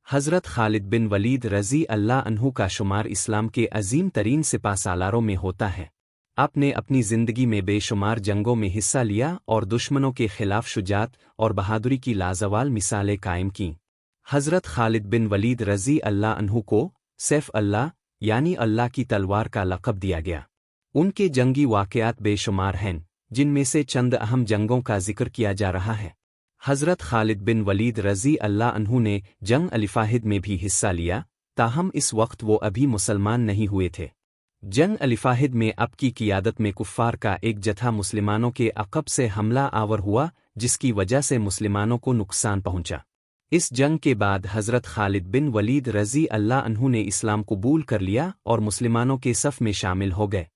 हज़रत खालिद बिन वलीद रज़ी अल्लाह अन्हु का शुमार इस्लाम के अजीम तरीन सिपा सालारों में होता है। आपने अपनी ज़िंदगी में बेशुमार जंगों में हिस्सा लिया और दुश्मनों के खिलाफ शुजात और बहादुरी की लाजवाल मिसालें कायम कीं। हज़रत खालिद बिन वलीद रज़ी अल्लाह अन्हु को सैफ अल्लाह यानी अल्लाह की तलवार का लक़ब दिया गया। उनके जंगी वाक़यात बेशुमार हैं, जिनमें से चंद अहम जंगों का जिक्र किया जा रहा है। हज़रत खालिद बिन वलीद रज़ी अल्लाह अन्हु ने जंग अलिफ़ाहिद में भी हिस्सा लिया, ताहम इस वक्त वो अभी मुसलमान नहीं हुए थे। जंग अलिफ़ाहिद में आपकी क़ियादत में कुफ़ार का एक जत्था मुसलमानों के अक़ब से हमला आवर हुआ, जिसकी वजह से मुसलमानों को नुकसान पहुंचा। इस जंग के बाद हज़रत खालिद बिन वलीद रज़ी अल्लाह अन्हु ने इस्लाम कबूल कर लिया और मुसलमानों के सफ़ में शामिल हो गए।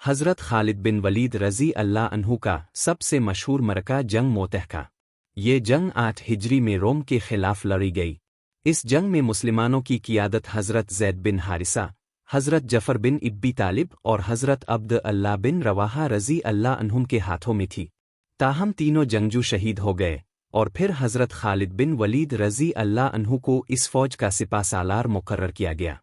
हज़रत खालिद बिन वलीद रज़ी अल्लाह अन्हु का सबसे मशहूर मरका जंग मोतह का। ये जंग 8 हिजरी में रोम के खिलाफ लड़ी गई। इस जंग में मुसलमानों की क़ियादत हज़रत ज़ैद बिन हारिसा, हज़रत जफ़र बिन इब्बी तालिब और हज़रत अब्द अल्लाह बिन रवाहा रज़ी अल्लाह अन्हुम के हाथों में थी। ताहम तीनों जंगजू शहीद हो गए और फिर हज़रत खालिद बिन वलीद रज़ी अल्लाह अन्हु को इस फ़ौज का सिपा सालार मुकर्रर किया गया।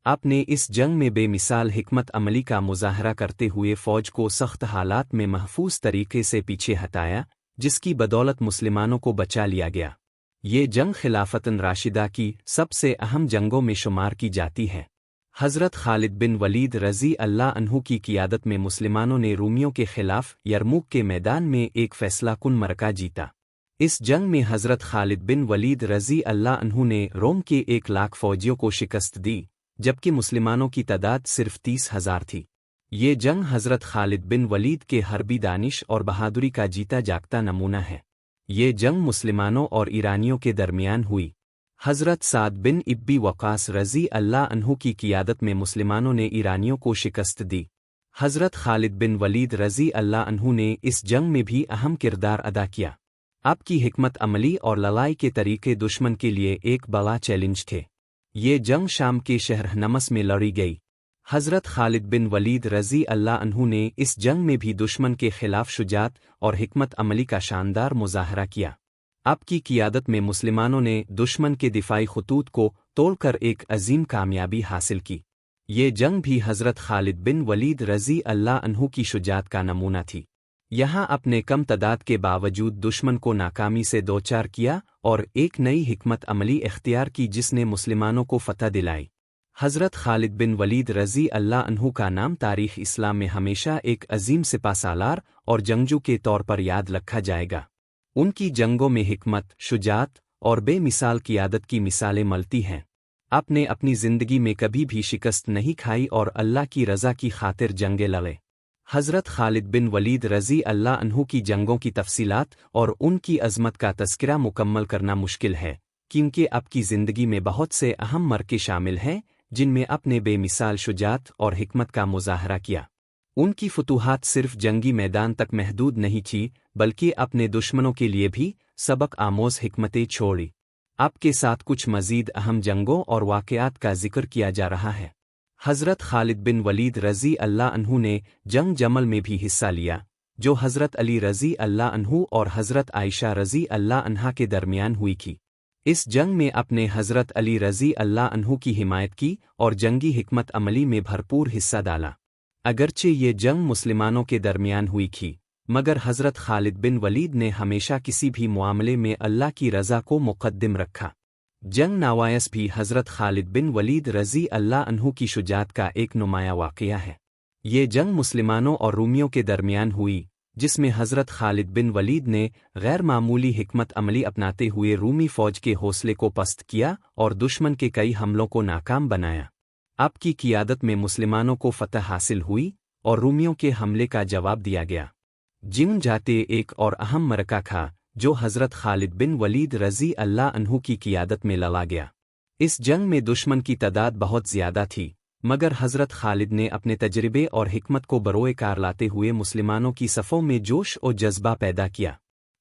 आपने इस जंग में बेमिसाल हिकमत अमली का मुज़ाहरा करते हुए फ़ौज को सख्त हालात में महफूज तरीके से पीछे हटाया, जिसकी बदौलत मुसलमानों को बचा लिया गया। ये जंग खिलाफतन राशिदा की सबसे अहम जंगों में शुमार की जाती है। हज़रत खालिद बिन वलीद रज़ी अल्लाह अन्हु की क़ियादत में मुसलमानों ने रूमियों के खिलाफ यरमुक के मैदान में एक फ़ैसला कुन मरका जीता। इस जंग में हज़रत खालिद बिन वलीद रज़ी अल्लाह अन्हु ने रोम के 1 लाख फ़ौजियों को शिकस्त दी, जबकि मुसलमानों की तादाद सिर्फ 30,000 थी। ये जंग हज़रत खालिद बिन वलीद के हरबी दानिश और बहादुरी का जीता जागता नमूना है। ये जंग मुसलमानों और ईरानियों के दरमियान हुई। हज़रत साद बिन इब्बी वक़ास रज़ी अल्लाह अन्हु की क़ियादत में मुसलमानों ने ईरानियों को शिकस्त दी। हज़रत खालिद बिन वलीद रज़ी अल्लाह अन्हु ने इस जंग में भी अहम किरदार अदा किया। आपकी हिकमत अमली और लड़ाई के तरीके दुश्मन के लिए एक बड़ा चैलेंज थे। ये जंग शाम के शहर नमस में लड़ी गई। हज़रत खालिद बिन वलीद रज़ी अल्लाह अन्हु ने इस जंग में भी दुश्मन के खिलाफ शुजात और हिकमत अमली का शानदार मुज़ाहरा किया। आपकी क़ियादत में मुसलमानों ने दुश्मन के दिफाई खतूत को तोड़कर एक अजीम कामयाबी हासिल की। ये जंग भी हज़रत खालिद बिन वलीद रज़ी अल्लाह अन्हु की शुजात का नमूना थी। यहाँ अपने कम तादाद के बावजूद दुश्मन को नाकामी से दोचार किया और एक नई हिकमत अमली इख्तियार की, जिसने मुसलमानों को फ़तह दिलाई। हज़रत खालिद बिन वलीद रज़ी अल्लाह अन्हु का नाम तारीख़ इस्लाम में हमेशा एक अजीम सिपा सालार और जंगजू के तौर पर याद रखा जाएगा। उनकी जंगों में हिकमत, शुजात और बेमिसाल क़ियादत की मिसालें मलती हैं। आपने अपनी ज़िंदगी में कभी भी शिकस्त नहीं खाई और अल्लाह की रज़ा की खातिर जंगे लड़े। हज़रत खालिद बिन वलीद रज़ी अल्लाह अन्हु की जंगों की तफसीलात और उनकी अज़मत का तज़किरा मुकम्मल करना मुश्किल है, क्योंकि आपकी ज़िंदगी में बहुत से अहम मरके शामिल हैं, जिनमें अपने बेमिसाल शुजात और हिकमत का मुज़ाहरा किया। उनकी फतूहात सिर्फ जंगी मैदान तक महदूद नहीं थी, बल्कि अपने दुश्मनों के लिए भी सबक आमोज़ हिकमतें छोड़ी। आपके साथ कुछ मज़ीद अहम जंगों और वाक़यात का जिक्र किया जा रहा है। हज़रत खालिद बिन वलीद रज़ी अल्लाह अन्हु ने जंग जमल में भी हिस्सा लिया, जो हज़रत अली रज़ी अल्लाह अन्हु और हज़रत आयशा रज़ी अल्लाह अन्हा के दरमियान हुई थी। इस जंग में अपने हज़रत अली रज़ी अल्लाह अन्हु की हिमायत की और जंगी हिकमत अमली में भरपूर हिस्सा डाला। अगरचे ये जंग मुसलमानों के दरमियान हुई थी, मगर हज़रत खालिद बिन वलीद ने हमेशा किसी भी मामले में अल्लाह की रज़ा को मुक़द्दम रखा। जंग नवायस भी हज़रत खालिद बिन वलीद रज़ी अल्लाह अन्हु की शुजात का एक नुमाया वाक़या है। ये जंग मुसलमानों और रूमियों के दरमियान हुई, जिसमें हज़रत खालिद बिन वलीद ने गैर मामूली हिकमत अमली अपनाते हुए रूमी फ़ौज के हौसले को पस्त किया और दुश्मन के कई हमलों को नाकाम बनाया। आपकी क़ियादत में मुसलमानों को फ़तह हासिल हुई और रूमियों के हमले का जवाब दिया गया। जिन जाते एक और अहम मरका था, जो हज़रत खालिद बिन वलीद रज़ी अल्लाह अन्हु की क़ियादत में लड़ा गया। इस जंग में दुश्मन की तादाद बहुत ज़्यादा थी, मगर हज़रत खालिद ने अपने तजर्बे और हिकमत को बरोए कार लाते हुए मुसलमानों की सफ़ों में जोश और जज्बा पैदा किया।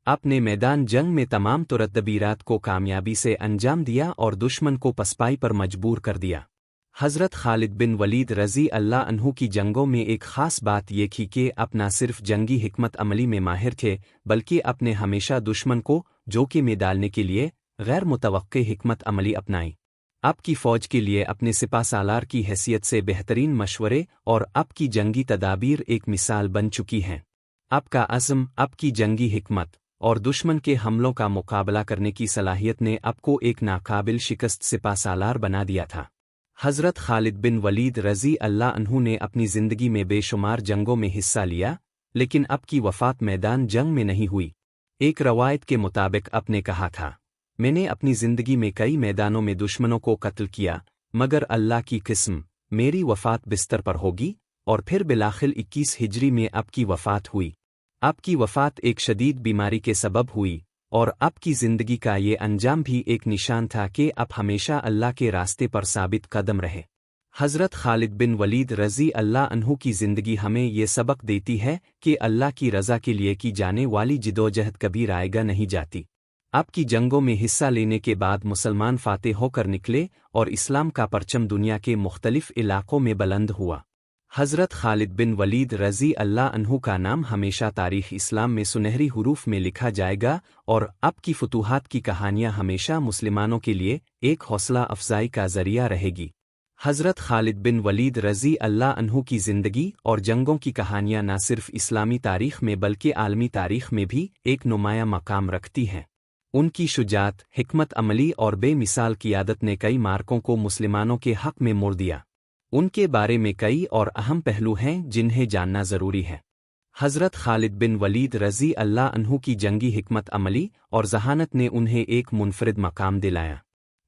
आपने मैदान जंग में तमाम तदबीरात को कामयाबी से अंजाम दिया और दुश्मन को पसपाई पर मजबूर कर दिया। हज़रत खालिद बिन वलीद रज़ी अल्लाह अन्हु की जंगों में एक ख़ास बात ये थी कि आप न सिर्फ जंगी हिकमत अमली में माहिर थे, बल्कि आपने हमेशा दुश्मन को जोखिम में डालने के लिए गैर मुतवक्के हिकमत अमली अपनाई। आपकी फ़ौज के लिए अपने सिपा सालार की हैसियत से बेहतरीन मशवरे और आपकी जंगी तदाबीर एक मिसाल बन चुकी हैं। आपका अज़्म, आपकी जंगी हिकमत और दुश्मन के हमलों का मुकाबला करने की सलाहियत ने आपको एक नाकाबिल शिकस्त सिपा सालार बना दिया था। हज़रत खालिद बिन वलीद रज़ी अल्लाह अन्हु ने अपनी ज़िंदगी में बेशुमार जंगों में हिस्सा लिया, लेकिन आपकी वफ़ात मैदान जंग में नहीं हुई। एक रवायत के मुताबिक आपने कहा था, मैंने अपनी ज़िंदगी में कई मैदानों में दुश्मनों को कत्ल किया, मगर अल्लाह की किस्म मेरी वफ़ात बिस्तर पर होगी। और फिर बिलाखिर 21 हिजरी में आपकी वफ़ात हुई। आपकी वफ़ात एक शदीद बीमारी के सबब हुई, और आपकी ज़िंदगी का ये अंजाम भी एक निशान था कि आप हमेशा अल्लाह के रास्ते पर साबित कदम रहे। हज़रत खालिद बिन वलीद रज़ी अल्लाह अन्हु की ज़िंदगी हमें ये सबक देती है कि अल्लाह की रज़ा के लिए की जाने वाली जिदोजहद कभी रायगा नहीं जाती। आपकी जंगों में हिस्सा लेने के बाद मुसलमान फातेह होकर निकले और इस्लाम का परचम दुनिया के मुख्तलिफ इलाक़ों में बुलंद हुआ। हज़रत खालिद बिन वलीद रज़ी अल्लाह अन्हु का नाम हमेशा तारीख़ इस्लाम में सुनहरी हुरूफ में लिखा जाएगा, और आपकी फतूहात की कहानियाँ हमेशा मुसलमानों के लिए एक हौसला अफजाई का ज़रिया रहेगी। हज़रत खालिद बिन वलीद रज़ी अल्लाह अन्हु की ज़िंदगी और जंगों की कहानियाँ न सिर्फ इस्लामी तारीख़ में बल्कि आलमी तारीख़ में भी एक नुमाया मकाम रखती हैं। उनकी शुजात, हिकमत अमली और बेमिसाल क़ियादत ने कई मार्कों को मुसलमानों के हक़ में मोड़ दिया। उनके बारे में कई और अहम पहलू हैं जिन्हें जानना ज़रूरी है। हज़रत खालिद बिन वलीद रज़ी अल्लाह अन्हु की जंगी हिकमत अमली और ज़हानत ने उन्हें एक मुनफरिद मकाम दिलाया।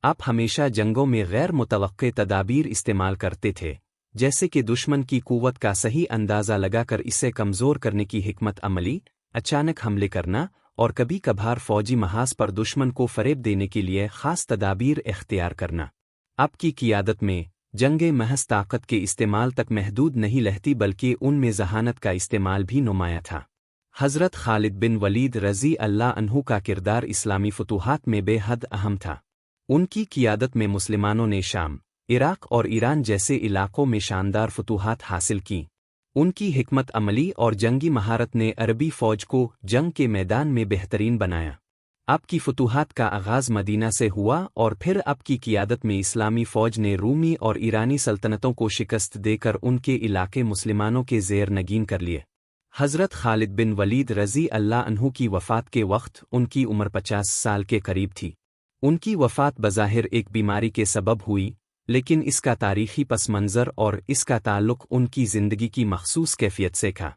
आप हमेशा जंगों में गैर मुतवक्के तदाबीर इस्तेमाल करते थे, जैसे कि दुश्मन की क़ुव्वत का सही अंदाज़ा लगाकर इसे कमज़ोर करने की हिकमत अमली, अचानक हमले करना और कभी कभार फ़ौजी महाज पर दुश्मन को फ़रेब देने के लिए ख़ास तदाबीर इख्तियार करना। आपकी क़ियादत में जंगें महज ताकत के इस्तेमाल तक महदूद नहीं रहती बल्कि उनमें ज़हानत का इस्तेमाल भी नुमाया था। हज़रत खालिद बिन वलीद रज़ी अल्लाह अन्हु का किरदार इस्लामी फतूहात में बेहद अहम था। उनकी क़ियादत में मुसलमानों ने शाम, इराक़ और ईरान जैसे इलाक़ों में शानदार फतूहात हासिल की। उनकी हिकमत अमली और जंगी महारत ने अरबी फ़ौज को जंग के मैदान में बेहतरीन बनाया। आपकी फतूहात का आगाज़ मदीना से हुआ और फिर आपकी क़ियादत में इस्लामी फ़ौज ने रूमी और ईरानी सल्तनतों को शिकस्त देकर उनके इलाके मुसलमानों के ज़ेर नगीन कर लिए। हज़रत खालिद बिन वलीद रज़ी अल्लाह अन्हु की वफ़ात के वक्त उनकी उम्र 50 साल के करीब थी। उनकी वफ़ात बज़ाहिर एक बीमारी के सबब हुई, लेकिन इसका तारीख़ी पस मंज़र और इसका ताल्लुक़ उनकी ज़िंदगी की मख़सूस कैफ़ियत से था।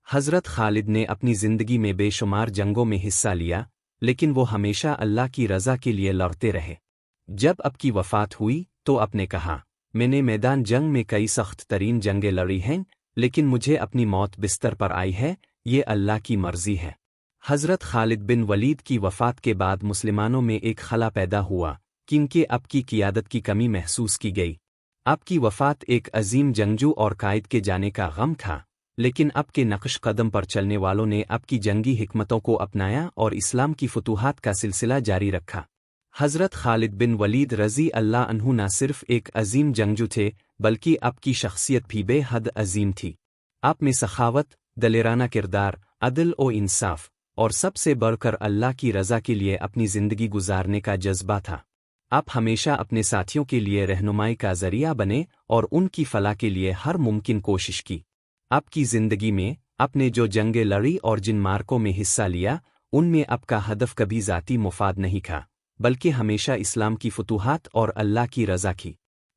हज़रत खालिद ने अपनी ज़िंदगी में बेशुमार जंगों में हिस्सा लिया, लेकिन वो हमेशा अल्लाह की रज़ा के लिए लड़ते रहे। जब आपकी वफ़ात हुई तो आपने कहा, मैंने मैदान जंग में कई सख्त तरीन जंगें लड़ी हैं, लेकिन मुझे अपनी मौत बिस्तर पर आई है, ये अल्लाह की मर्ज़ी है। हज़रत खालिद बिन वलीद की वफ़ात के बाद मुसलमानों में एक खला पैदा हुआ, क्योंकि आपकी क़ियादत की कमी महसूस की गई। आपकी वफ़ात एक अजीम जंगजू और कायद के जाने का गम था, लेकिन आपके नक्श कदम पर चलने वालों ने आपकी जंगी हिकमतों को अपनाया और इस्लाम की फतूहात का सिलसिला जारी रखा। हज़रत खालिद बिन वलीद रज़ी अल्लाह अन्हु न सिर्फ एक अजीम जंगजू थे, बल्कि आपकी शख्सियत भी बेहद अजीम थी। आप में सखावत, दलेराना किरदार, अदल और इंसाफ और सबसे बढ़कर अल्लाह की रज़ा के लिए अपनी ज़िंदगी गुजारने का जज्बा था। आप हमेशा अपने साथियों के लिए रहनुमाई का ज़रिया बने और उनकी फलाह के लिए हर मुमकिन कोशिश की। आपकी ज़िंदगी में आपने जो जंगें लड़ी और जिन मार्कों में हिस्सा लिया, उनमें आपका हदफ कभी ज़ाती मुफाद नहीं था, बल्कि हमेशा इस्लाम की फतूहात और अल्लाह की रज़ा की।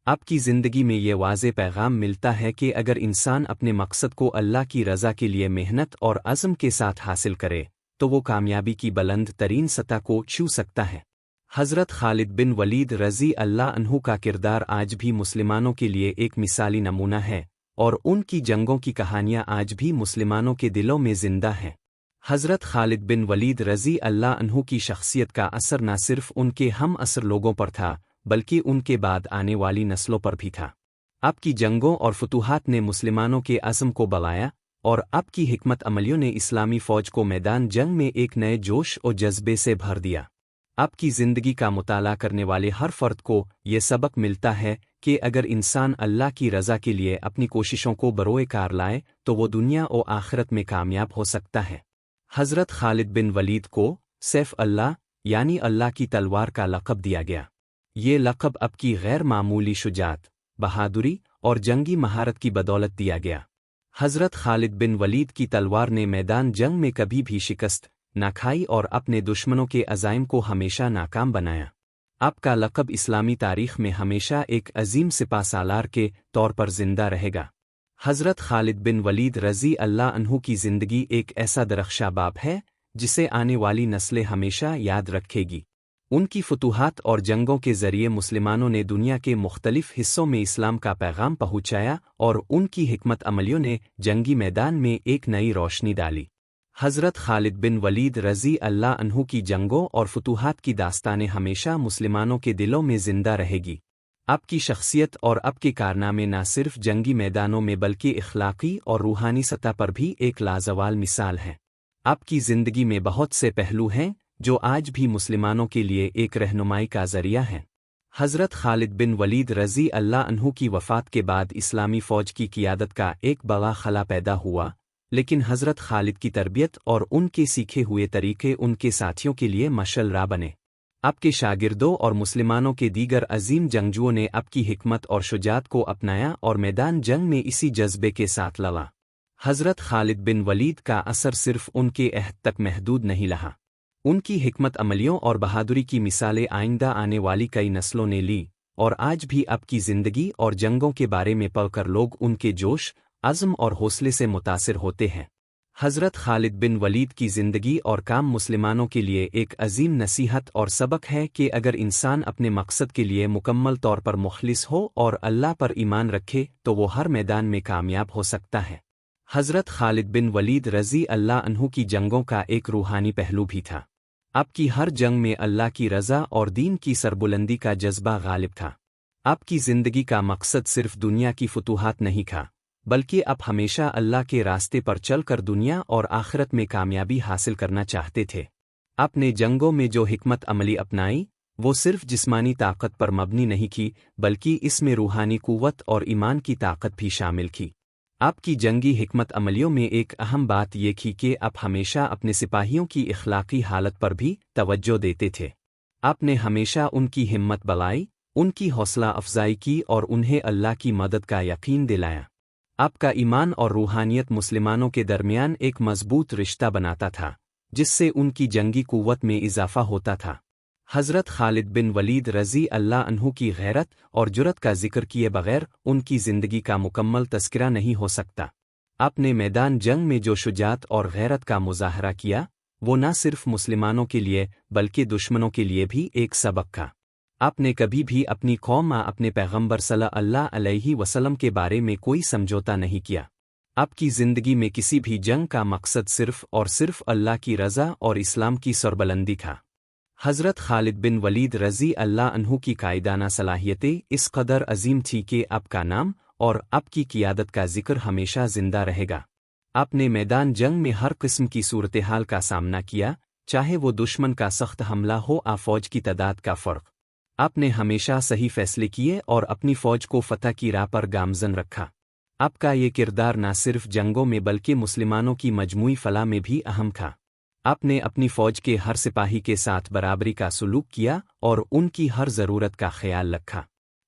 आपकी ज़िंदगी में ये वाज़े पैगाम मिलता है कि अगर इंसान अपने मकसद को अल्लाह की रज़ा के लिए मेहनत और अज़्म के साथ हासिल करे, तो वो कामयाबी की बुलंद तरीन सतह को छू सकता है। हज़रत खालिद बिन वलीद रज़ी अल्लाह अन्हु का किरदार आज भी मुसलमानों के लिए एक मिसाली नमूना है, और उनकी जंगों की कहानियाँ आज भी मुसलमानों के दिलों में ज़िंदा हैं। हज़रत खालिद बिन वलीद रज़ी अल्लाह अन्हु की शख्सियत का असर न सिर्फ उनके हम असर लोगों पर था, बल्कि उनके बाद आने वाली नस्लों पर भी था। आपकी जंगों और फतूहात ने मुसलमानों के अज़्म को बढ़ाया, और आपकी हिकमत अमलियों ने इस्लामी फ़ौज को मैदान जंग में एक नए जोश और जज्बे से भर दिया। आपकी ज़िंदगी का मुताला करने वाले हर फ़र्द को ये सबक मिलता है कि अगर इंसान अल्लाह की रज़ा के लिए अपनी कोशिशों को बरोए कार लाए तो वो दुनिया और आखिरत में कामयाब हो सकता है। हज़रत खालिद बिन वलीद को सैफ़ अल्लाह यानी अल्लाह की तलवार का लक़ब दिया गया। ये लक़ब आपकी गैर मामूली शुजात, बहादुरी और जंगी महारत की बदौलत दिया गया। हज़रत खालिद बिन वलीद की तलवार ने मैदान जंग में कभी भी शिकस्त न खाई और अपने दुश्मनों के अज़ाइम को हमेशा नाकाम बनाया। आपका लक़ब इस्लामी तारीख़ में हमेशा एक अजीम सिपाहसालार के तौर पर जिंदा रहेगा। हज़रत खालिद बिन वलीद रज़ी अल्लाह अन्हु की ज़िंदगी एक ऐसा दरख्शा बाब है जिसे आने वाली नस्लें हमेशा याद रखेगी। उनकी फतूहात और जंगों के ज़रिए मुसलमानों ने दुनिया के मुख्तलिफ हिस्सों में इस्लाम का पैगाम पहुँचाया और उनकी हिकमत अमलियों ने जंगी मैदान में एक नई रोशनी डाली। हज़रत खालिद बिन वलीद रज़ी अल्लाह अन्हु की जंगों और फतूहात की दास्तानें हमेशा मुसलमानों के दिलों में ज़िंदा रहेगी। आपकी शख्सियत और आपके कारनामे न सिर्फ जंगी मैदानों में बल्कि इखलाकी और रूहानी सतह पर भी एक लाजवाल मिसाल हैं। आपकी ज़िंदगी में बहुत से पहलू हैं जो आज भी मुसलमानों के लिए एक रहनुमाई का ज़रिया हैं। हज़रत खालिद बिन वलीद रज़ी अल्लाह अन्हु की वफ़ात के बाद इस्लामी फ़ौज की क़ियादत का एक बड़ा खला पैदा हुआ, लेकिन हज़रत खालिद की तरबियत और उनके सीखे हुए तरीक़े उनके साथियों के लिए मशल राह बने। आपके शागिर्दों और मुसलमानों के दीगर अजीम जंगजुओं ने आपकी हिकमत और शुजात को अपनाया और मैदान जंग में इसी जज्बे के साथ लड़ा। हज़रत खालिद बिन वलीद का असर सिर्फ उनके अहद तक महदूद नहीं रहा। उनकी हिकमत अमलियों और बहादुरी की मिसालें आइंदा आने वाली कई नस्लों ने ली और आज भी आपकी ज़िंदगी और जंगों के बारे में पढ़कर लोग उनके जोश, अज़्म और हौसले से मुतासिर होते हैं। हज़रत खालिद बिन वलीद की ज़िंदगी और काम मुसलमानों के लिए एक अजीम नसीहत और सबक है कि अगर इंसान अपने मकसद के लिए मुकम्मल तौर पर मुखलिस हो और अल्लाह पर ईमान रखे तो वो हर मैदान में कामयाब हो सकता है। हज़रत खालिद बिन वलीद रज़ी अल्लाह अन्हु की जंगों का एक रूहानी पहलू भी था। आपकी हर जंग में अल्लाह की रज़ा और दीन की सरबुलंदी का जज्बा गालिब था। आपकी ज़िंदगी का मकसद सिर्फ दुनिया की फतूहात नहीं था, बल्कि आप हमेशा अल्लाह के रास्ते पर चलकर दुनिया और आखिरत में कामयाबी हासिल करना चाहते थे। आपने जंगों में जो हिकमत अमली अपनाई वो सिर्फ जिस्मानी ताकत पर मबनी नहीं की, बल्कि इसमें रूहानी कुव्वत और ईमान की ताकत भी शामिल थी। आपकी जंगी हिकमत अमलियों में एक अहम बात ये थी कि आप हमेशा अपने सिपाहियों की इखलाकी हालत पर भी तवज्जो देते थे। आपने हमेशा उनकी हिम्मत बढ़ाई, उनकी हौसला अफजाई की और उन्हें अल्लाह की मदद का यकीन दिलाया। आपका ईमान और रूहानियत मुसलमानों के दरमियान एक मजबूत रिश्ता बनाता था, जिससे उनकी जंगी कुव्वत में इजाफा होता था। हज़रत खालिद बिन वलीद रज़ी अल्लाह अन्हु की गैरत और जुरत का जिक्र किए बगैर उनकी ज़िंदगी का मुकम्मल तज़किरा नहीं हो सकता। आपने मैदान जंग में जो शुजात और गैरत का मुज़ाहरा किया वो न सिर्फ मुसलमानों के लिए बल्कि दुश्मनों के लिए भी एक सबक था। आपने कभी भी अपनी कौम अपने पैगंबर सल्लल्लाहु अलैहि वसल्लम के बारे में कोई समझौता नहीं किया। आपकी ज़िंदगी में किसी भी जंग का मकसद सिर्फ और सिर्फ अल्लाह की रज़ा और इस्लाम की सरबुलंदी था। हज़रत खालिद बिन वलीद रज़ी अल्लाह अन्हु की कायदाना सलाहियतें इस कदर अजीम थी कि आपका नाम और आपकी क़ियादत का जिक्र हमेशा ज़िंदा रहेगा। आपने मैदान जंग में हर किस्म की सूरत हाल का सामना किया, चाहे वो दुश्मन का सख्त हमला हो या फ़ौज की तादाद का फ़र्क। आपने हमेशा सही फैसले किए और अपनी फ़ौज को फ़तह की राह पर गामज़न रखा। आपका ये किरदार न सिर्फ जंगों में बल्कि मुसलमानों की मजमूई फलाह में भी अहम था। आपने अपनी फ़ौज के हर सिपाही के साथ बराबरी का सलूक किया और उनकी हर ज़रूरत का ख्याल रखा।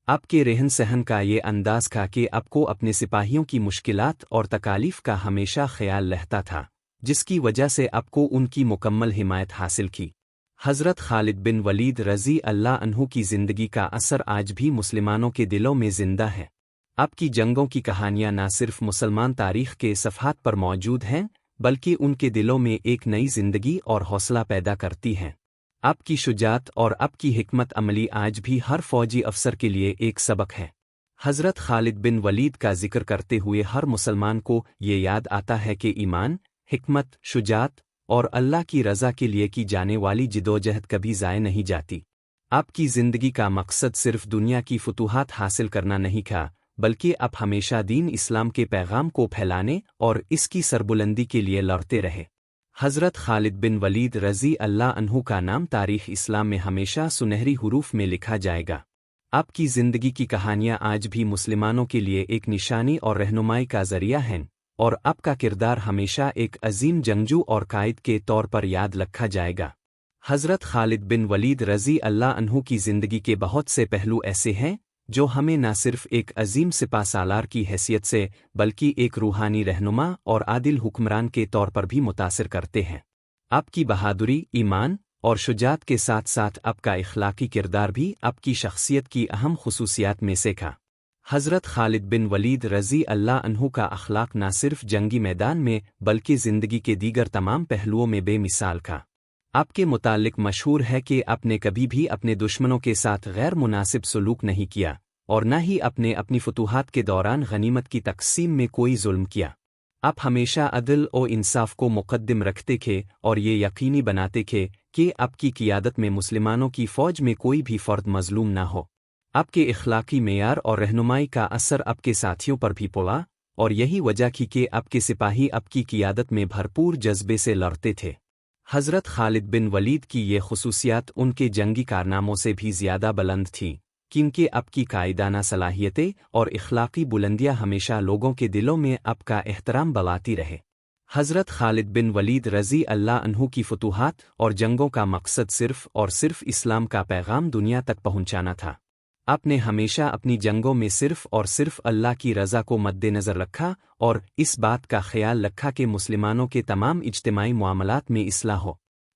आपके रहन सहन का ये अंदाज़ था कि आपको अपने सिपाहियों की मुश्किलात और तकालीफ का हमेशा ख्याल रहता था, जिसकी वजह से आपको उनकी मुकम्मल हिमायत हासिल की। हज़रत खालिद बिन वलीद रज़ी अल्लाह अन्हु की ज़िंदगी का असर आज भी मुसलमानों के दिलों में ज़िंदा है। आपकी जंगों की कहानियाँ न सिर्फ मुसलमान तारीख़ के सफ़हात पर मौजूद हैं बल्कि उनके दिलों में एक नई ज़िंदगी और हौसला पैदा करती हैं। आपकी शुजात और आपकी हिकमत अमली आज भी हर फ़ौजी अफसर के लिए एक सबक है। हज़रत खालिद बिन वलीद का जिक्र करते हुए हर मुसलमान को ये याद आता है कि ईमान, हिकमत, शुजात और अल्लाह की रज़ा के लिए की जाने वाली जिदोजहद कभी ज़ाय नहीं जाती। आपकी ज़िंदगी का मकसद सिर्फ दुनिया की फतूहात हासिल करना नहीं था, बल्कि आप हमेशा दीन इस्लाम के पैगाम को फैलाने और इसकी सरबुलंदी के लिए लड़ते रहे। हज़रत खालिद बिन वलीद रज़ी अल्लाह अन्हु का नाम तारीख़ इस्लाम में हमेशा सुनहरी हुरूफ में लिखा जाएगा। आपकी ज़िंदगी की कहानियाँ आज भी मुसलमानों के लिए एक निशानी और रहनुमाई का ज़रिया हैं और आपका किरदार हमेशा एक अजीम जंगजू और कायद के तौर पर याद रखा जाएगा। حضرت خالد بن ولید رضی اللہ عنہ کی زندگی کے بہت سے پہلو ایسے ہیں جو ہمیں نہ صرف ایک عظیم سپہ سالار کی حیثیت سے بلکہ ایک روحانی رہنما اور عادل حکمران کے طور پر بھی متاثر کرتے ہیں۔ آپ کی بہادری، ایمان اور شجاعت کے ساتھ ساتھ آپ کا اخلاقی کردار بھی آپ کی شخصیت کی اہم خصوصیات میں سے تھا۔ حضرت خالد بن ولید رضی اللہ عنہ کا اخلاق نہ صرف جنگی میدان میں بلکہ زندگی کے دیگر تمام پہلوؤں میں بے مثال تھا۔ آپ کے متعلق مشہور ہے کہ آپ نے کبھی بھی اپنے دشمنوں کے ساتھ غیر مناسب سلوک نہیں کیا اور نہ ہی اپنی فتوحات کے دوران غنیمت کی تقسیم میں کوئی ظلم کیا۔ آپ ہمیشہ عدل و انصاف کو مقدم رکھتے تھے اور یہ یقینی بناتے تھے کہ آپ کی قیادت میں مسلمانوں کی فوج میں کوئی بھی فرد مظلوم نہ ہو۔ آپ کے اخلاقی معیار اور رہنمائی کا اثر آپ کے ساتھیوں پر بھی پڑا اور یہی وجہ تھی کہ آپ کے سپاہی آپ کی قیادت میں بھرپور جذبے سے لڑتے تھے۔ حضرت خالد بن ولید کی یہ خصوصیات ان کے جنگی کارناموں سے بھی زیادہ بلند تھیں، کیونکہ آپ کی قائدانہ صلاحیتیں اور اخلاقی بلندیاں ہمیشہ لوگوں کے دلوں میں آپ کا احترام بڑھاتی رہے۔ حضرت خالد بن ولید رضی اللہ عنہ کی فتوحات اور جنگوں کا مقصد صرف اور صرف اسلام کا پیغام دنیا تک پہنچانا تھا۔ آپ نے ہمیشہ اپنی جنگوں میں صرف اور صرف اللہ کی رضا کو مد نظر رکھا اور اس بات کا خیال رکھا کہ مسلمانوں کے تمام اجتماعی معاملات میں اصلاح ہو۔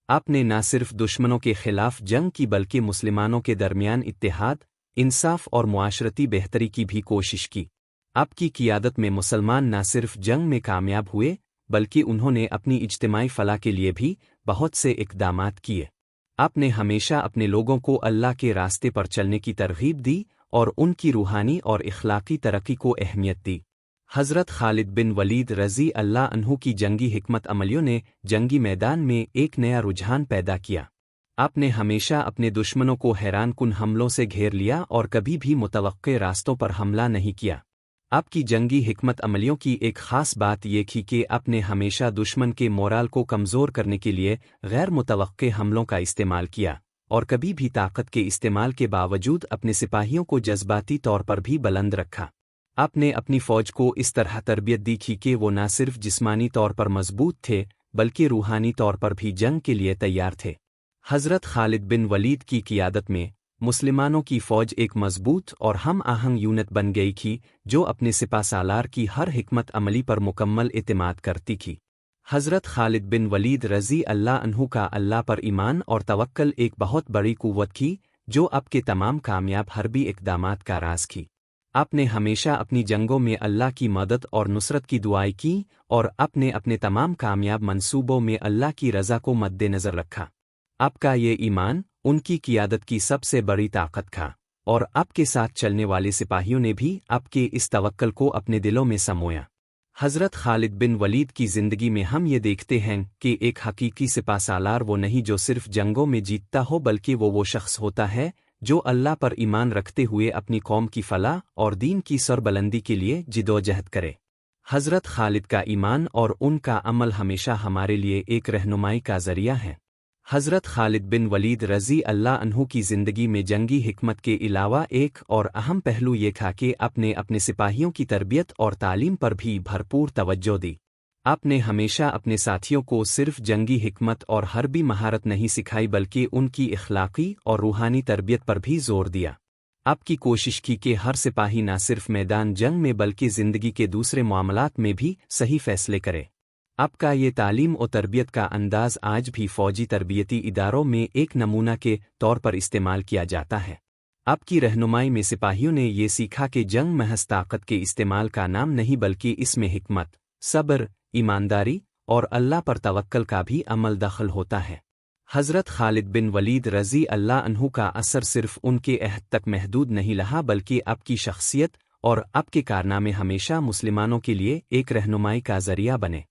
آپ نے نہ صرف دشمنوں کے خلاف جنگ کی بلکہ مسلمانوں کے درمیان اتحاد، انصاف اور معاشرتی بہتری کی بھی کوشش کی۔ آپ کی قیادت میں مسلمان نہ صرف جنگ میں کامیاب ہوئے بلکہ انہوں نے اپنی اجتماعی فلاح کے لیے بھی بہت سے اقدامات کیے۔ آپ نے ہمیشہ اپنے لوگوں کو اللہ کے راستے پر چلنے کی ترغیب دی اور ان کی روحانی اور اخلاقی ترقی کو اہمیت دی۔ حضرت خالد بن ولید رضی اللہ عنہ کی جنگی حکمت عملیوں نے جنگی میدان میں ایک نیا رجحان پیدا کیا۔ آپ نے ہمیشہ اپنے دشمنوں کو حیران کن حملوں سے گھیر لیا اور کبھی بھی متوقع راستوں پر حملہ نہیں کیا۔ آپ کی جنگی حکمت عملیوں کی ایک خاص بات یہ تھی کہ آپ نے ہمیشہ دشمن کے مورال کو کمزور کرنے کے لیے غیر متوقع حملوں کا استعمال کیا اور کبھی بھی طاقت کے استعمال کے باوجود اپنے سپاہیوں کو جذباتی طور پر بھی بلند رکھا۔ آپ نے اپنی فوج کو اس طرح تربیت دی تھی کہ وہ نہ صرف جسمانی طور پر مضبوط تھے بلکہ روحانی طور پر بھی جنگ کے لیے تیار تھے۔ حضرت خالد بن ولید کی قیادت میں مسلمانوں کی فوج ایک مضبوط اور ہم آہنگ یونٹ بن گئی تھی جو اپنے سپہ سالار کی ہر حکمت عملی پر مکمل اعتماد کرتی تھی۔ حضرت خالد بن ولید رضی اللہ عنہ کا اللہ پر ایمان اور توکل ایک بہت بڑی قوت تھی جو آپ کے تمام کامیاب حربی اقدامات کا راز تھی۔ آپ نے ہمیشہ اپنی جنگوں میں اللہ کی مدد اور نصرت کی دعائیں کی اور آپ نے اپنے تمام کامیاب منصوبوں میں اللہ کی رضا کو مد نظر رکھا۔ آپ کا یہ ایمان ان کی قیادت کی سب سے بڑی طاقت تھا اور آپ کے ساتھ چلنے والے سپاہیوں نے بھی آپ کے اس توکل کو اپنے دلوں میں سمویا۔ حضرت خالد بن ولید کی زندگی میں ہم یہ دیکھتے ہیں کہ ایک حقیقی سپہ سالار وہ نہیں جو صرف جنگوں میں جیتتا ہو بلکہ وہ شخص ہوتا ہے جو اللہ پر ایمان رکھتے ہوئے اپنی قوم کی فلاح اور دین کی سربلندی کے لیے جدوجہد کرے۔ حضرت خالد کا ایمان اور ان کا عمل ہمیشہ ہمارے لیے ایک رہنمائی کا ذریعہ ہے۔ حضرت خالد بن ولید رضی اللہ عنہ کی زندگی میں جنگی حکمت کے علاوہ ایک اور اہم پہلو یہ تھا کہ آپ نے اپنے سپاہیوں کی تربیت اور تعلیم پر بھی بھرپور توجہ دی۔ آپ نے ہمیشہ اپنے ساتھیوں کو صرف جنگی حکمت اور حربی مہارت نہیں سکھائی بلکہ ان کی اخلاقی اور روحانی تربیت پر بھی زور دیا۔ آپ کی کوشش کی کہ ہر سپاہی نہ صرف میدان جنگ میں بلکہ زندگی کے دوسرے معاملات میں بھی صحیح فیصلے کرے۔ آپ کا یہ تعلیم و تربیت کا انداز آج بھی فوجی تربیتی اداروں میں ایک نمونہ کے طور پر استعمال کیا جاتا ہے۔ آپ کی رہنمائی میں سپاہیوں نے یہ سیکھا کہ جنگ محض طاقت کے استعمال کا نام نہیں بلکہ اس میں حکمت، صبر، ایمانداری اور اللہ پر توکل کا بھی عمل دخل ہوتا ہے۔ حضرت خالد بن ولید رضی اللہ عنہ کا اثر صرف ان کے عہد تک محدود نہیں رہا بلکہ آپ کی شخصیت اور آپ کے کارنامے ہمیشہ مسلمانوں کے لیے ایک رہنمائی کا ذریعہ بنے۔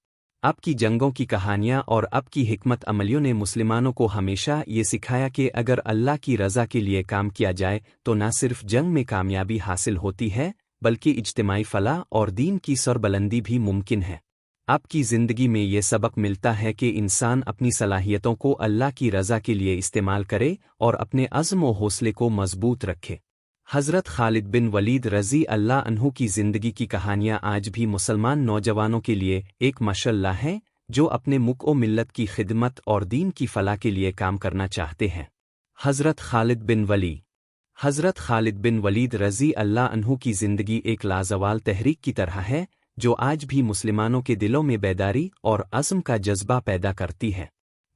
آپ کی جنگوں کی کہانیاں اور آپ کی حکمت عملیوں نے مسلمانوں کو ہمیشہ یہ سکھایا کہ اگر اللہ کی رضا کے لیے کام کیا جائے تو نہ صرف جنگ میں کامیابی حاصل ہوتی ہے بلکہ اجتماعی فلاح اور دین کی سربلندی بھی ممکن ہے۔ آپ کی زندگی میں یہ سبق ملتا ہے کہ انسان اپنی صلاحیتوں کو اللہ کی رضا کے لیے استعمال کرے اور اپنے عزم و حوصلے کو مضبوط رکھے۔ حضرت خالد بن ولید رضی اللہ عنہ کی زندگی کی کہانیاں آج بھی مسلمان نوجوانوں کے لیے ایک مشعل ہیں جو اپنے ملک و ملت کی خدمت اور دین کی فلاح کے لیے کام کرنا چاہتے ہیں۔ حضرت خالد بن ولی حضرت خالد بن ولید رضی اللہ عنہ کی زندگی ایک لازوال تحریک کی طرح ہے جو آج بھی مسلمانوں کے دلوں میں بیداری اور عزم کا جذبہ پیدا کرتی ہے۔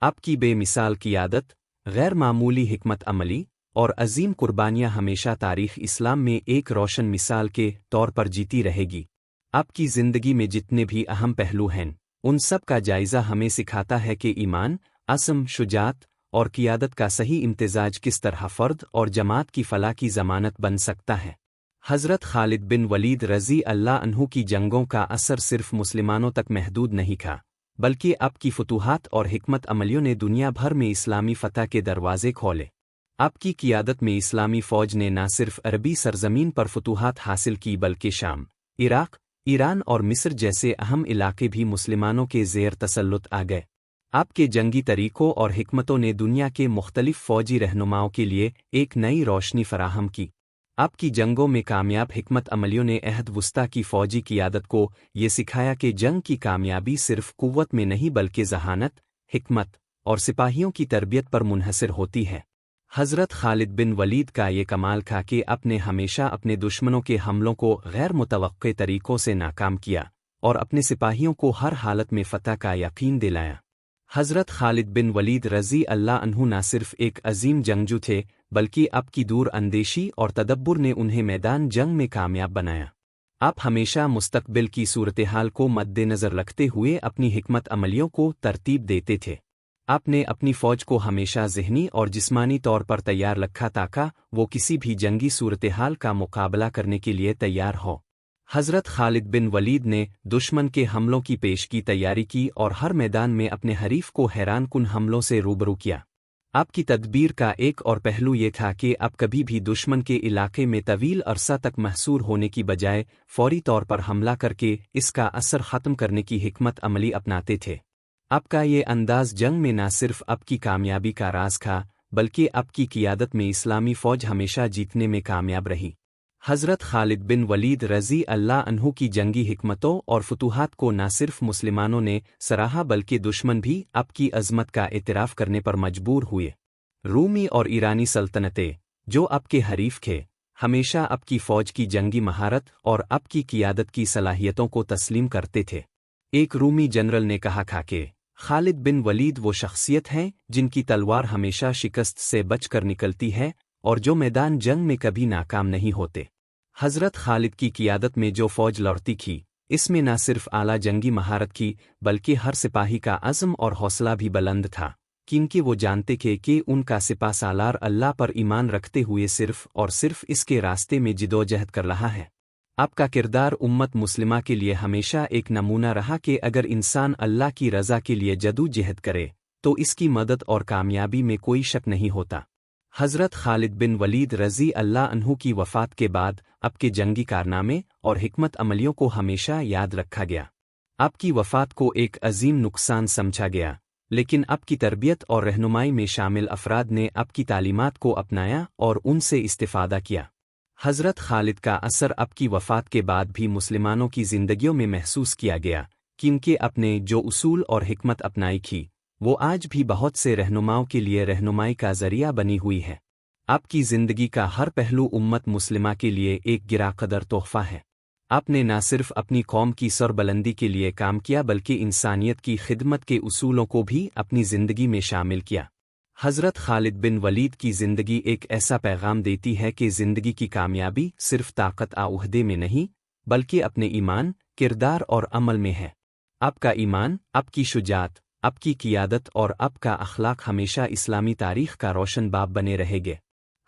آپ کی بے مثال قیادت، غیر معمولی حکمت عملی اور عظیم قربانیاں ہمیشہ تاریخ اسلام میں ایک روشن مثال کے طور پر جیتی رہے گی۔ آپ کی زندگی میں جتنے بھی اہم پہلو ہیں، ان سب کا جائزہ ہمیں سکھاتا ہے کہ ایمان، عزم، شجاعت اور قیادت کا صحیح امتزاج کس طرح فرد اور جماعت کی فلاح کی ضمانت بن سکتا ہے۔ حضرت خالد بن ولید رضی اللہ عنہ کی جنگوں کا اثر صرف مسلمانوں تک محدود نہیں تھا، بلکہ آپ کی فتوحات اور حکمت عملیوں نے دنیا بھر میں اسلامی فتح کے دروازے کھولے۔ آپ کی قیادت میں اسلامی فوج نے نہ صرف عربی سرزمین پر فتوحات حاصل کی بلکہ شام، عراق، ایران اور مصر جیسے اہم علاقے بھی مسلمانوں کے زیر تسلط آ گئے۔ آپ کے جنگی طریقوں اور حکمتوں نے دنیا کے مختلف فوجی رہنماؤں کے لیے ایک نئی روشنی فراہم کی۔ آپ کی جنگوں میں کامیاب حکمت عملیوں نے عہد وسطیٰ کی فوجی قیادت کو یہ سکھایا کہ جنگ کی کامیابی صرف قوت میں نہیں بلکہ ذہانت، حکمت اور سپاہیوں کی تربیت پر منحصر ہوتی ہے۔ حضرت خالد بن ولید کا یہ کمال تھا کہ آپ نے ہمیشہ اپنے دشمنوں کے حملوں کو غیر متوقع طریقوں سے ناکام کیا اور اپنے سپاہیوں کو ہر حالت میں فتح کا یقین دلایا۔ حضرت خالد بن ولید رضی اللہ عنہ نہ صرف ایک عظیم جنگجو تھے بلکہ آپ کی دور اندیشی اور تدبر نے انہیں میدان جنگ میں کامیاب بنایا۔ آپ ہمیشہ مستقبل کی صورتحال کو مد نظر رکھتے ہوئے اپنی حکمت عملیوں کو ترتیب دیتے تھے۔ آپ نے اپنی فوج کو ہمیشہ ذہنی اور جسمانی طور پر تیار رکھا تاکہ وہ کسی بھی جنگی صورتحال کا مقابلہ کرنے کے لیے تیار ہو۔ حضرت خالد بن ولید نے دشمن کے حملوں کی پیش کی تیاری کی اور ہر میدان میں اپنے حریف کو حیران کن حملوں سے روبرو کیا۔ آپ کی تدبیر کا ایک اور پہلو یہ تھا کہ آپ کبھی بھی دشمن کے علاقے میں طویل عرصہ تک محصور ہونے کی بجائے فوری طور پر حملہ کر کے اس کا اثر ختم کرنے کی حکمت عملی اپناتے تھے۔ آپ کا یہ انداز جنگ میں نہ صرف آپ کی کامیابی کا راز تھا بلکہ آپ کی قیادت میں اسلامی فوج ہمیشہ جیتنے میں کامیاب رہی۔ حضرت خالد بن ولید رضی اللہ عنہ کی جنگی حکمتوں اور فتوحات کو نہ صرف مسلمانوں نے سراہا بلکہ دشمن بھی آپ کی عظمت کا اعتراف کرنے پر مجبور ہوئے۔ رومی اور ایرانی سلطنتیں، جو آپ کے حریف تھے، ہمیشہ آپ کی فوج کی جنگی مہارت اور آپ کی قیادت کی صلاحیتوں کو تسلیم کرتے تھے۔ ایک رومی جنرل نے کہا تھا کہ خالد بن ولید وہ شخصیت ہیں جن کی تلوار ہمیشہ شکست سے بچ کر نکلتی ہے اور جو میدان جنگ میں کبھی ناکام نہیں ہوتے۔ حضرت خالد کی قیادت میں جو فوج لڑتی تھی، اس میں نہ صرف اعلیٰ جنگی مہارت کی بلکہ ہر سپاہی کا عزم اور حوصلہ بھی بلند تھا، کیونکہ وہ جانتے تھے کہ ان کا سپہ سالار اللہ پر ایمان رکھتے ہوئے صرف اور صرف اس کے راستے میں جدوجہد کر رہا ہے۔ آپ کا کردار امت مسلمہ کے لیے ہمیشہ ایک نمونہ رہا کہ اگر انسان اللہ کی رضا کے لیے جدوجہد کرے تو اس کی مدد اور کامیابی میں کوئی شک نہیں ہوتا۔ حضرت خالد بن ولید رضی اللہ عنہ کی وفات کے بعد آپ کے جنگی کارنامے اور حکمت عملیوں کو ہمیشہ یاد رکھا گیا۔ آپ کی وفات کو ایک عظیم نقصان سمجھا گیا، لیکن آپ کی تربیت اور رہنمائی میں شامل افراد نے آپ کی تعلیمات کو اپنایا اور ان سے استفادہ کیا۔ حضرت خالد کا اثر آپ کی وفات کے بعد بھی مسلمانوں کی زندگیوں میں محسوس کیا گیا، کیونکہ آپ نے جو اصول اور حکمت اپنائی کی، وہ آج بھی بہت سے رہنماؤں کے لیے رہنمائی کا ذریعہ بنی ہوئی ہے۔ آپ کی زندگی کا ہر پہلو امت مسلمہ کے لیے ایک گراں قدر تحفہ ہے۔ آپ نے نہ صرف اپنی قوم کی سربلندی کے لیے کام کیا بلکہ انسانیت کی خدمت کے اصولوں کو بھی اپنی زندگی میں شامل کیا۔ حضرت خالد بن ولید کی زندگی ایک ایسا پیغام دیتی ہے کہ زندگی کی کامیابی صرف طاقت عہدے میں نہیں بلکہ اپنے ایمان، کردار اور عمل میں ہے۔ آپ کا ایمان، آپ کی شجاعت، آپ کی قیادت اور آپ کا اخلاق ہمیشہ اسلامی تاریخ کا روشن باب بنے رہے گے۔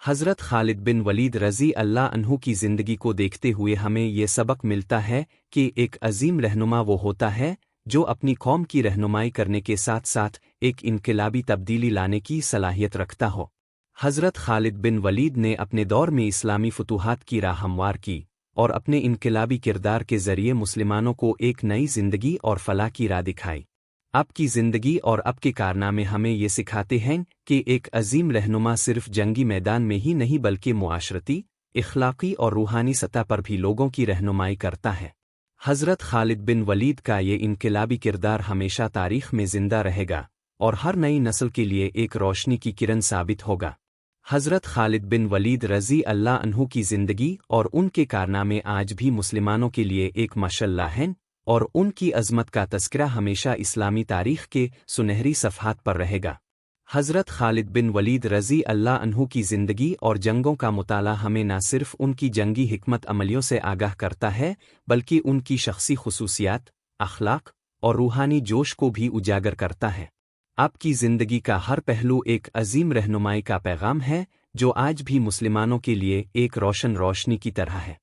حضرت خالد بن ولید رضی اللہ عنہ کی زندگی کو دیکھتے ہوئے ہمیں یہ سبق ملتا ہے کہ ایک عظیم رہنما وہ ہوتا ہے جو اپنی قوم کی رہنمائی کرنے کے ساتھ ساتھ ایک انقلابی تبدیلی لانے کی صلاحیت رکھتا ہو۔ حضرت خالد بن ولید نے اپنے دور میں اسلامی فتوحات کی راہ ہموار کی اور اپنے انقلابی کردار کے ذریعے مسلمانوں کو ایک نئی زندگی اور فلاح کی راہ دکھائی۔ آپ کی زندگی اور آپ کے کارنامے ہمیں یہ سکھاتے ہیں کہ ایک عظیم رہنما صرف جنگی میدان میں ہی نہیں بلکہ معاشرتی، اخلاقی اور روحانی سطح پر بھی لوگوں کی رہنمائی کرتا ہے۔ حضرت خالد بن ولید کا یہ انقلابی کردار ہمیشہ تاریخ میں زندہ رہے گا اور ہر نئی نسل کے لیے ایک روشنی کی کرن ثابت ہوگا۔ حضرت خالد بن ولید رضی اللہ عنہ کی زندگی اور ان کے کارنامے آج بھی مسلمانوں کے لیے ایک مشعل ہیں، اور ان کی عظمت کا تذکرہ ہمیشہ اسلامی تاریخ کے سنہری صفحات پر رہے گا۔ حضرت خالد بن ولید رضی اللہ عنہ کی زندگی اور جنگوں کا مطالعہ ہمیں نہ صرف ان کی جنگی حکمت عملیوں سے آگاہ کرتا ہے بلکہ ان کی شخصی خصوصیات، اخلاق اور روحانی جوش کو بھی اجاگر کرتا ہے۔ آپ کی زندگی کا ہر پہلو ایک عظیم رہنمائی کا پیغام ہے جو آج بھی مسلمانوں کے لیے ایک روشنی کی طرح ہے۔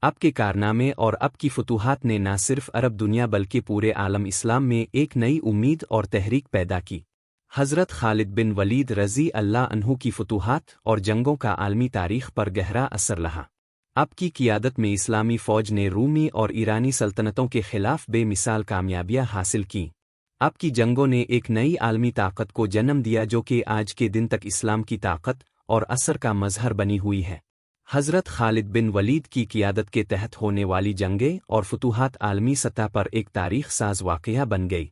آپ کے کارنامے اور آپ کی فتوحات نے نہ صرف عرب دنیا بلکہ پورے عالم اسلام میں ایک نئی امید اور تحریک پیدا کی۔ حضرت خالد بن ولید رضی اللہ عنہ کی فتوحات اور جنگوں کا عالمی تاریخ پر گہرا اثر رہا۔ آپ کی قیادت میں اسلامی فوج نے رومی اور ایرانی سلطنتوں کے خلاف بے مثال کامیابیاں حاصل کیں۔ آپ کی جنگوں نے ایک نئی عالمی طاقت کو جنم دیا جو کہ آج کے دن تک اسلام کی طاقت اور اثر کا مظہر بنی ہوئی ہے۔ حضرت خالد بن ولید کی قیادت کے تحت ہونے والی جنگیں اور فتوحات عالمی سطح پر ایک تاریخ ساز واقعہ بن گئی۔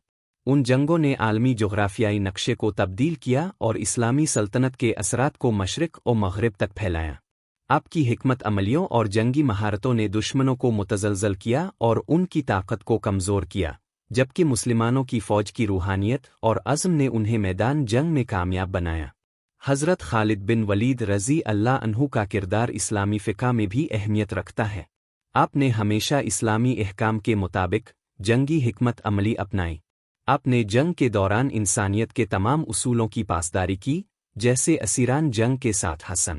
ان جنگوں نے عالمی جغرافیائی نقشے کو تبدیل کیا اور اسلامی سلطنت کے اثرات کو مشرق و مغرب تک پھیلایا۔ آپ کی حکمت عملیوں اور جنگی مہارتوں نے دشمنوں کو متزلزل کیا اور ان کی طاقت کو کمزور کیا، جبکہ مسلمانوں کی فوج کی روحانیت اور عزم نے انہیں میدان جنگ میں کامیاب بنایا۔ حضرت خالد بن ولید رضی اللہ عنہ کا کردار اسلامی فقہ میں بھی اہمیت رکھتا ہے۔ آپ نے ہمیشہ اسلامی احکام کے مطابق جنگی حکمت عملی اپنائی۔ آپ نے جنگ کے دوران انسانیت کے تمام اصولوں کی پاسداری کی، جیسے اسیران جنگ کے ساتھ حسن